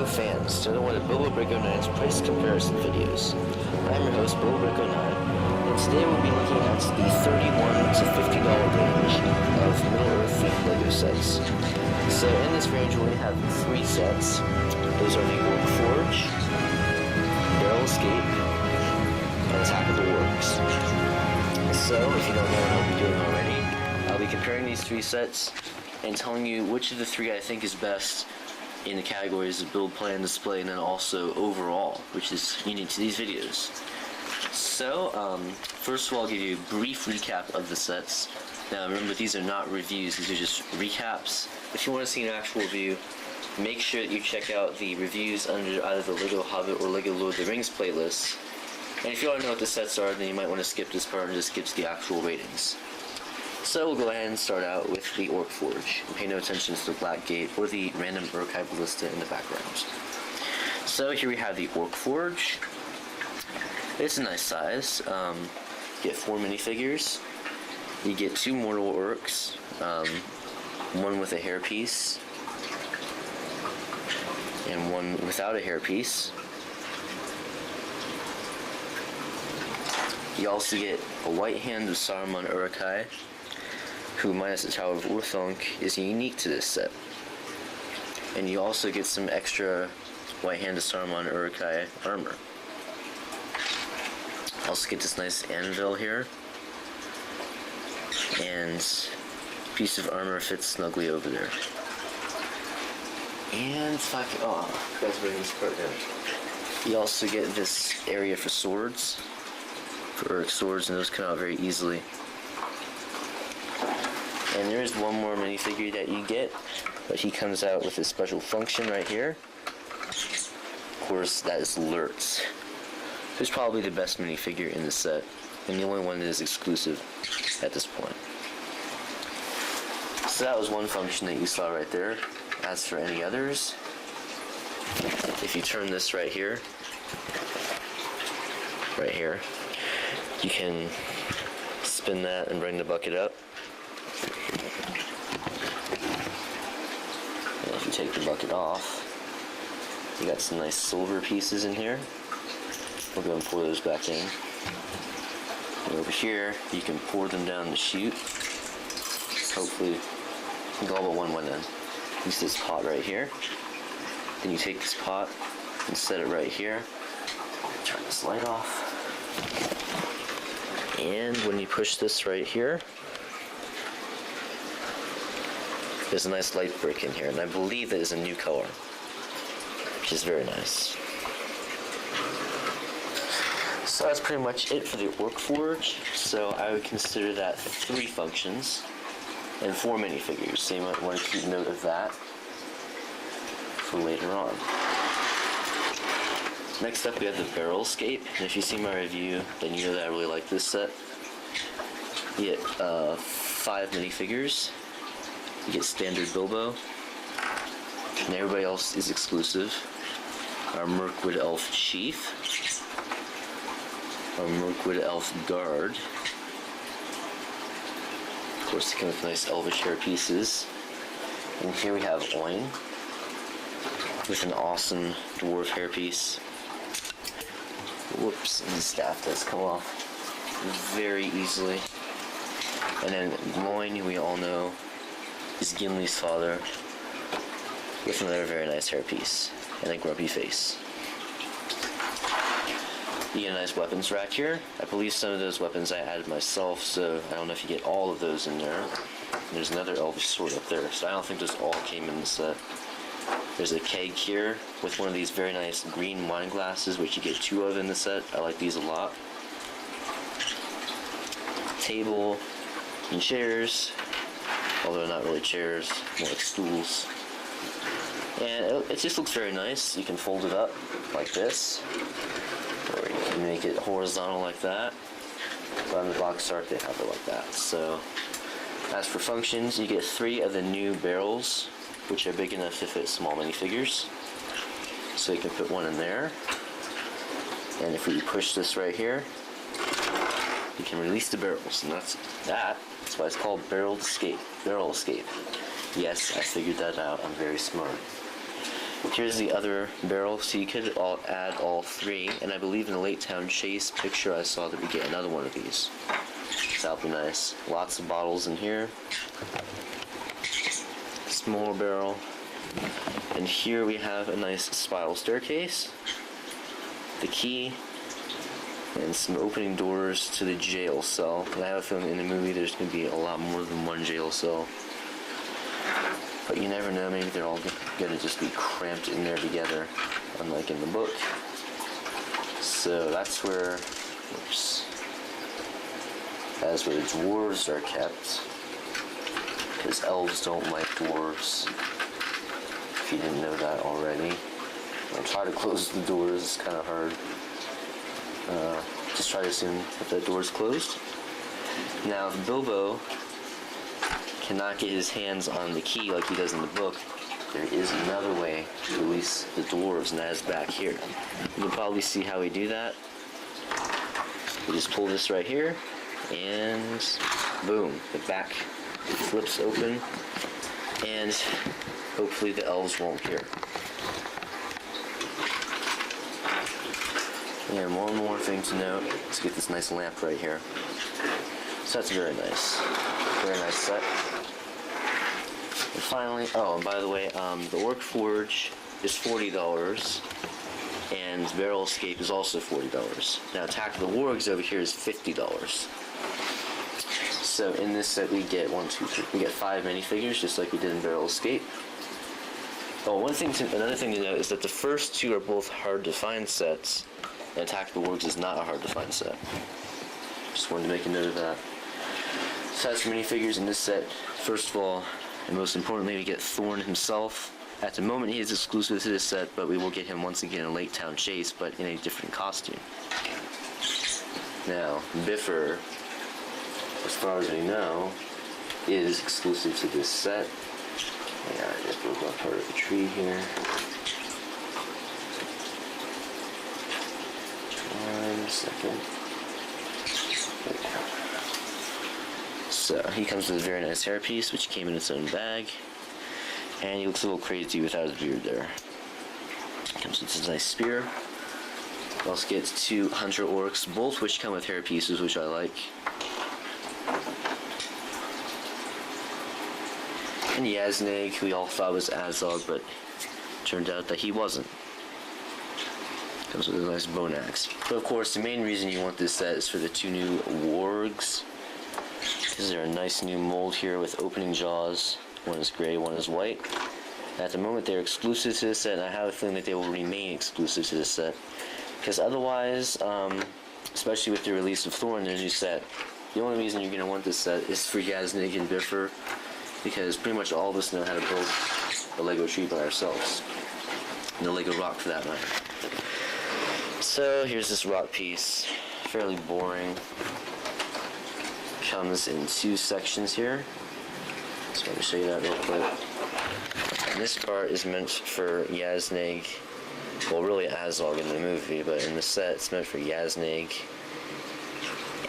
fans to one of Bobobrick09's price comparison videos. I'm your host, Bobobrick09, and today we'll be looking at the $31 to $50 range of Middle-earth themed LEGO sets. So in this range we have 3 sets. Those are the Orc Forge, Barrel Escape, and Attack of the Wargs. So if you don't know what I'll be doing already, I'll be comparing these 3 sets and telling you which of the 3 I think is best in the categories of build, plan, display, and then also overall, which is unique to these videos. So, first of all, I'll give you a brief recap of the sets. Now, remember, these are not reviews, these are just recaps. If you want to see an actual review, make sure that you check out the reviews under either the LEGO Hobbit or LEGO Lord of the Rings playlists. And if you want to know what the sets are, then you might want to skip this part and just skip to the actual ratings. So we'll go ahead and start out with the Orc Forge. Pay no attention to the black gate or the random Uruk-Hai ballista in the background. So here we have the Orc Forge. It's a nice size. You get 4 minifigures. You get 2 mortal orcs, one with a hairpiece and one without a hairpiece. You also get a white hand of Saruman Uruk-Hai, who, minus the Tower of Urthonk, is unique to this set. And you also get some extra white hand of Saruman Uruk-Hai armor. Also get this nice anvil here, and a piece of armor fits snugly over there. And if I can, I forgot to bring this part down. You also get this area for swords, for Uruk swords, and those come out very easily. And there is one more minifigure that you get, but he comes out with a special function right here. Of course, that is Lurtz. Who's probably the best minifigure in the set, and the only one that is exclusive at this point. So that was one function that you saw right there. As for any others, if you turn this right here, you can spin that and bring the bucket up. And if you take the bucket off, you got some nice silver pieces in here. We'll go and pour those back in. And over here, you can pour them down the chute. Hopefully, I think all but one went in. Use this pot right here. Then you take this pot and set it right here. Turn this light off. And when you push this right here, there's a nice light brick in here, and I believe that is a new color, which is very nice. So that's pretty much it for the Orc Forge. So I would consider that 3 functions and 4 minifigures. So you might want to keep note of that for later on. Next up we have the Barrel Escape, and if you see my review, then you know that I really like this set. You get 5 minifigures. You get standard Bilbo, and everybody else is exclusive. Our Mirkwood Elf Chief, our Mirkwood Elf Guard. Of course, they come with nice elvish hair pieces. And here we have Oin with an awesome dwarf hairpiece. Whoops, and the staff does come off very easily. And then Moin, we all know, is Gimli's father, with another very nice hairpiece and a grumpy face. You get a nice weapons rack here. I believe some of those weapons I added myself, so I don't know if you get all of those in there. There's another elvish sword up there, so I don't think those all came in the set. There's a keg here with one of these very nice green wine glasses, which you get 2 of in the set. I like these a lot. Table and chairs, although not really chairs, more like stools. And it just looks very nice. You can fold it up like this, or you can make it horizontal like that. But on the box art they have it like that. So as for functions, you get 3 of the new barrels, which are big enough to fit small minifigures. So you can put one in there. And if we push this right here, you can release the barrels, and that's why it's called Barrel Escape. Yes, I figured that out. I'm very smart. Here's the other barrel, so you could add all three, and I believe in the Lake Town Chase picture I saw that we get another one of these. So that'll be nice. Lots of bottles in here. Smaller barrel. And here we have a nice spiral staircase, the key, and some opening doors to the jail cell. And I have a feeling in the movie there's going to be a lot more than one jail cell. But you never know, maybe they're all going to just be cramped in there together, unlike in the book. So that's where, oops, that's where the dwarves are kept, because elves don't like dwarves, if you didn't know that already. I'll try to close the doors, it's kind of hard. Just try to assume that that door is closed. Now, if Bilbo cannot get his hands on the key like he does in the book, there is another way to release the dwarves, and that is back here. You can probably see how we do that. We just pull this right here, and boom, the back flips open, and hopefully the elves won't hear. And one more thing to note, let's get this nice lamp right here. So that's very nice. Very nice set. And finally, oh, and by the way, the Orc Forge is $40, and Barrel Escape is also $40. Now, Attack of the Wargs over here is $50. So in this set we get we get 5 minifigures, just like we did in Barrel Escape. Oh, another thing to note is that the first two are both hard to find sets, and Attack of the Wargs is not a hard to find set. Just wanted to make a note of that. So that's minifigures in this set. First of all, and most importantly, we get Thorn himself. At the moment, he is exclusive to this set, but we will get him once again in Lake Town Chase, but in a different costume. Now, Bifur, as far as we know, is exclusive to this set. Yeah, I just broke off part of the tree here. 1 second. So he comes with a very nice hairpiece, which came in its own bag, and he looks a little crazy without his beard there. Comes with this nice spear. We also get 2 hunter orcs, both which come with hairpieces, which I like. And Yazneg, who we all thought was Azog, but turned out that he wasn't. Comes with a nice bone axe. But of course, the main reason you want this set is for the 2 new wargs. Because they're a nice new mold here with opening jaws. One is gray, one is white. At the moment, they're exclusive to this set, and I have a feeling that they will remain exclusive to this set. Because otherwise, especially with the release of Thorn, their new set, the only reason you're going to want this set is for Yazneg and Bifur, because pretty much all of us know how to build a Lego tree by ourselves. And a Lego rock, for that matter. So here's this rock piece, fairly boring. Comes in 2 sections here. So let me show you that real quick. And this part is meant for Yazneg, well, really Azog in the movie, but in the set it's meant for Yazneg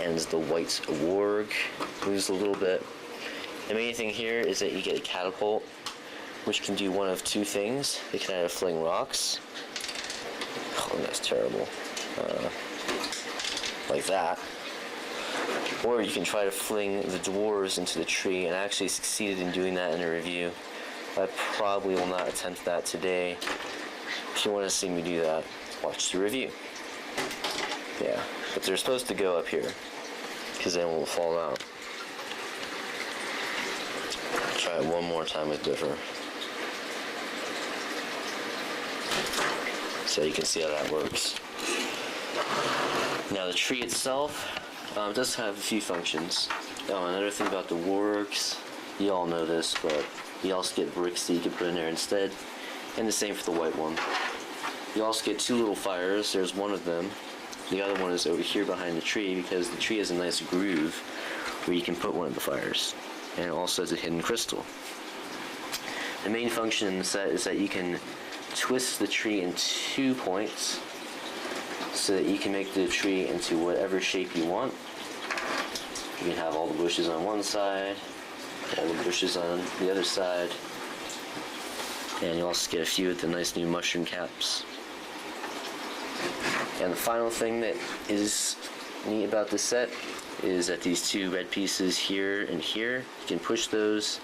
and the white warg, moves a little bit. The main thing here is that you get a catapult, which can do one of 2 things. It can either fling rocks. Oh, that's terrible. Like that. Or you can try to fling the dwarves into the tree, and I actually succeeded in doing that in a review. I probably will not attempt that today. If you want to see me do that, watch the review. Yeah, but they're supposed to go up here, because then we'll fall out. Try it one more time with Bifur. So you can see how that works. Now the tree itself does have a few functions. Another thing about the wargs, you all know this, but you also get bricks that you can put in there instead, and the same for the white one. You also get 2 little fires. There's one of them. The other one is over here behind the tree, because the tree has a nice groove where you can put one of the fires, and it also has a hidden crystal. The main function in the set is that you can twist the tree in 2 points, so that you can make the tree into whatever shape you want. You can have all the bushes on one side, all the bushes on the other side. And you also get a few of the nice new mushroom caps. And the final thing that is neat about this set is that these two red pieces here and here, you can push those,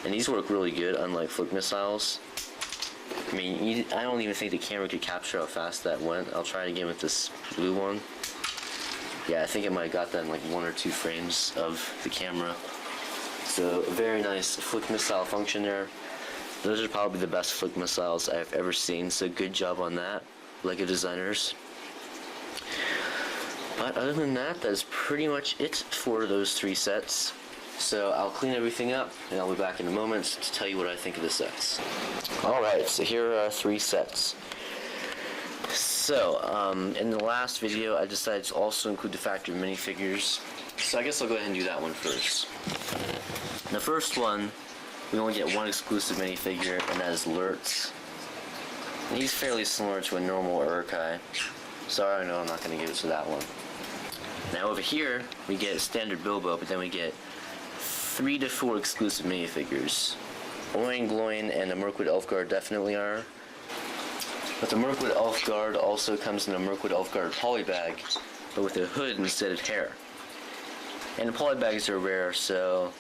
and these work really good, unlike flick missiles. I mean, I don't even think the camera could capture how fast that went. I'll try it again with this blue one. Yeah, I think it might have got that in like 1 or 2 frames of the camera. So, a very nice flick missile function there. Those are probably the best flick missiles I've ever seen, so good job on that, LEGO designers. But other than that, that's pretty much it for those 3 sets. So I'll clean everything up, and I'll be back in a moment to tell you what I think of the sets. Alright, so here are 3 sets. So, in the last video, I decided to also include the factory minifigures. So I guess I'll go ahead and do that one first. The first one, we only get 1 exclusive minifigure, and that is Lurtz. And he's fairly similar to a normal Uruk-Hai. Sorry, no, I'm not going to give it to that one. Now over here, we get standard Bilbo, but then we get 3 to 4 exclusive minifigures. Oin, Gloin, and the Mirkwood Elfguard definitely are. But the Mirkwood Elfguard also comes in a Mirkwood Elfguard polybag, but with a hood instead of hair. And the polybags are rare, so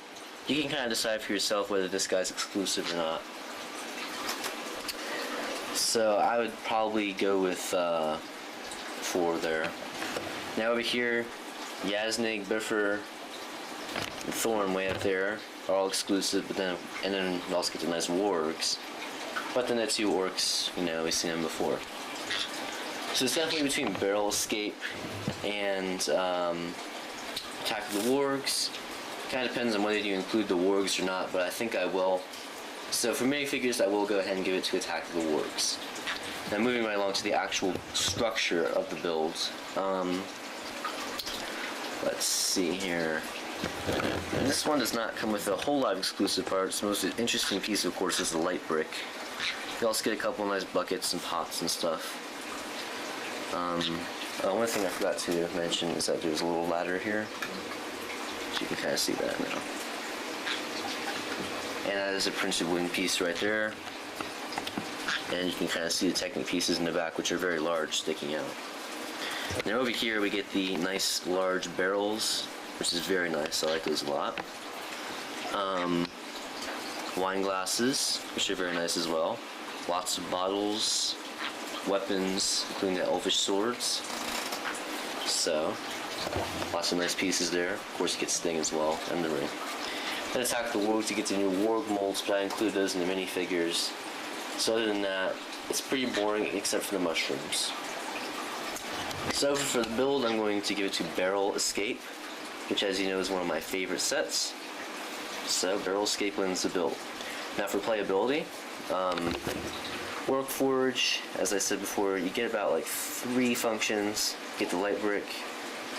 you can kind of decide for yourself whether this guy's exclusive or not. So I would probably go with 4 there. Now over here, Yasnig, Bifur, and Thorn way up there are all exclusive, but then you also get the nice Wargs. But then the 2 orcs, you know, we've seen them before. So it's definitely between Barrel Escape and Attack of the Wargs. Kind of depends on whether you include the Wargs or not, but I think I will. So for minifigures, I will go ahead and give it to Attack of the Wargs. Now moving right along to the actual structure of the build. Let's see here. And this one does not come with a whole lot of exclusive parts. The most interesting piece, of course, is the light brick. You also get a couple of nice buckets and pots and stuff. One thing I forgot to mention is that there's a little ladder here. So you can kind of see that now. And that is a printed wooden piece right there. And you can kind of see the Technic pieces in the back, which are very large, sticking out. Now over here we get the nice large barrels, which is very nice. I like those a lot. Wine glasses, which are very nice as well. Lots of bottles, weapons, including the elvish swords. So, lots of nice pieces there. Of course you get Sting as well, and the ring. Then Attack the Wargs, you get the new Warg molds, but I include those in the minifigures. So other than that, it's pretty boring except for the mushrooms. So for the build, I'm going to give it to Barrel Escape, which as you know is one of my favorite sets. So Barrel Escape wins the build. Now for playability, Orc Forge, as I said before, you get about like 3 functions. You get the light brick,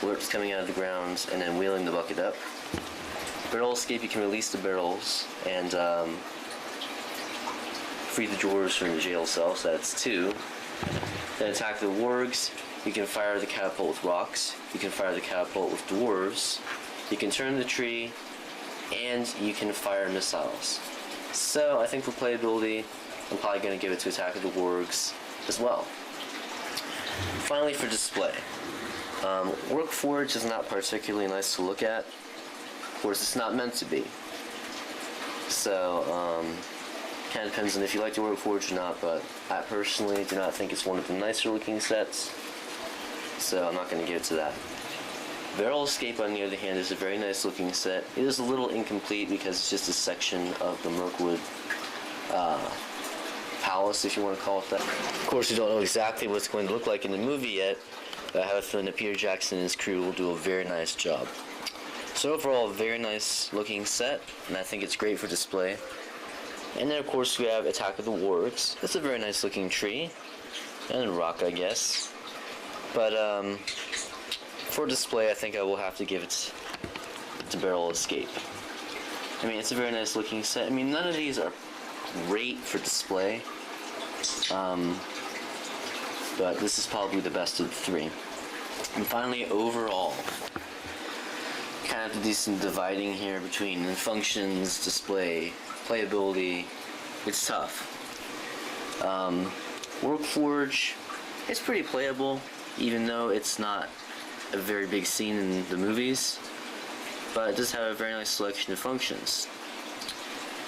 Lurtz coming out of the ground, and then wheeling the bucket up. Barrel Escape, you can release the barrels and free the dwarves from the jail cell, so that's 2. Then Attack the Wargs, you can fire the catapult with rocks, you can fire the catapult with dwarves, you can turn the tree, and you can fire missiles. So I think for playability, I'm probably going to give it to Attack of the Wargs as well. Finally for display. Orc Forge is not particularly nice to look at. Of course it's not meant to be. So, kind of depends on if you like the Orc Forge or not, but I personally do not think it's one of the nicer looking sets. So I'm not going to give it to that. Barrel Escape, on the other hand, is a very nice looking set. It is a little incomplete because it's just a section of the Mirkwood palace, if you want to call it that. Of course, we don't know exactly what it's going to look like in the movie yet, but I have a feeling that Peter Jackson and his crew will do a very nice job. So overall, a very nice looking set, and I think it's great for display. And then of course we have Attack of the Wargs. It's a very nice looking tree, and a rock I guess. But for display I think I will have to give it to Barrel Escape. I mean, it's a very nice looking set. I mean, none of these are great for display, but this is probably the best of the 3. And finally, overall, kind of a decent dividing here between functions, display, playability. It's tough. Orc Forge, it's pretty playable, even though it's not a very big scene in the movies, but it does have a very nice selection of functions.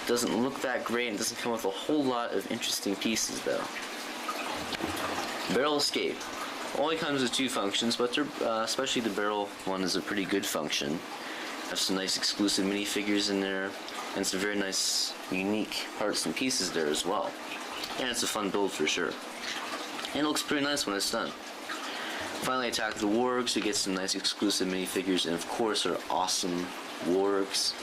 It doesn't look that great and doesn't come with a whole lot of interesting pieces though. Barrel Escape only comes with 2 functions, but they're, especially the barrel one is a pretty good function. Have some nice exclusive minifigures in there, and some very nice unique parts and pieces there as well. And it's a fun build for sure. And it looks pretty nice when it's done. Finally, Attack the Wargs. We get some nice exclusive minifigures, and of course our awesome Wargs.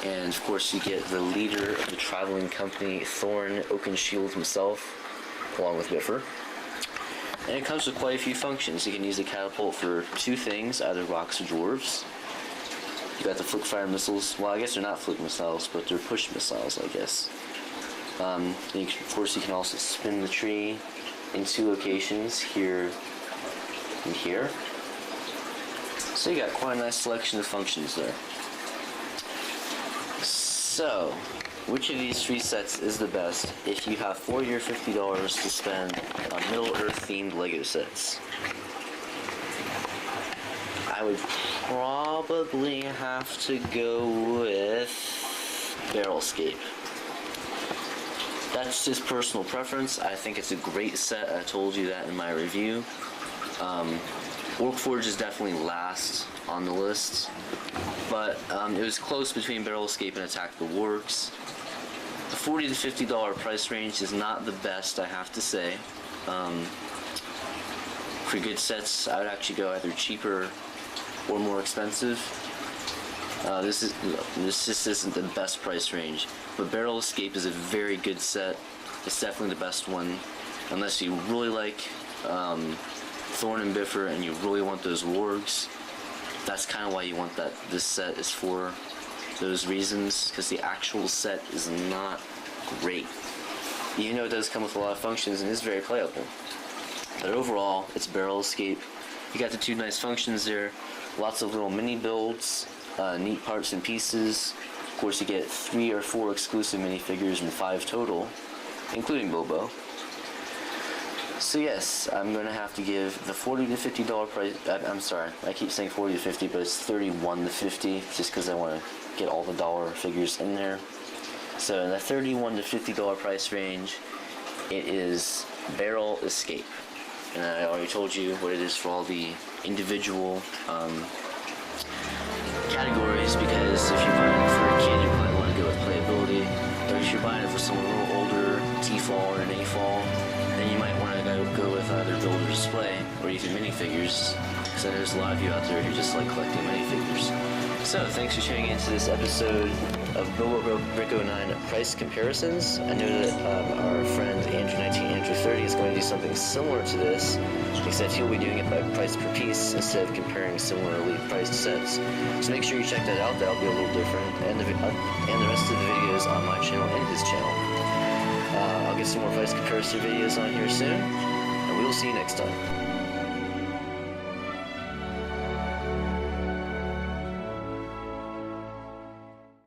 And of course you get the leader of the traveling company, Thorn Oakenshield himself, along with Biffer. And it comes with quite a few functions. You can use the catapult for 2 things, either rocks or dwarves. You got the flick fire missiles. Well, I guess they're not flick missiles, but they're push missiles, I guess. Of course, you can also spin the tree in 2 locations, here and here. So you got quite a nice selection of functions there. So, which of these 3 sets is the best if you have $40 or $50 to spend on Middle-earth themed LEGO sets? I would probably have to go with Barrel Escape. That's just personal preference. I think it's a great set. I told you that in my review. Orc Forge is definitely last on the list, but it was close between Barrel Escape and Attack the Wargs. The $40 to $50 price range is not the best, I have to say. For good sets, I would actually go either cheaper or more expensive. This just isn't the best price range, but Barrel Escape is a very good set. It's definitely the best one, unless you really like Thorn and Biffer and you really want those Wargs. That's kind of why you want that. This set is for those reasons, because the actual set is not great. Even though it does come with a lot of functions and is very playable, but overall, it's Barrel Escape. You got the 2 nice functions there. Lots of little mini builds, neat parts and pieces. Of course, you get 3 or 4 exclusive minifigures and 5 total, including Bobo. So yes, I'm going to have to give the $40 to $50 price. I'm sorry, I keep saying 40 to 50, but it's 31 to 50, just because I want to get all the dollar figures in there. So in the $31 to $50 price range, it is Barrel Escape. And I already told you what it is for all the individual categories, because if you're buying it for a kid, you might want to go with playability, or if you're buying it for someone a little older, T-fall or an A-fall, then you might want to go with either build or display, or even minifigures, because there's a lot of you out there who just like collecting minifigures. So, thanks for tuning into this episode of Bobo Brick 09 price comparisons. I know that our friend Andrew30 is going to do something similar to this, except he'll be doing it by price per piece instead of comparing similarly priced sets. So make sure you check that out. That'll be a little different, and the rest of the videos on my channel and his channel. I'll get some more price comparison videos on here soon, and we will see you next time.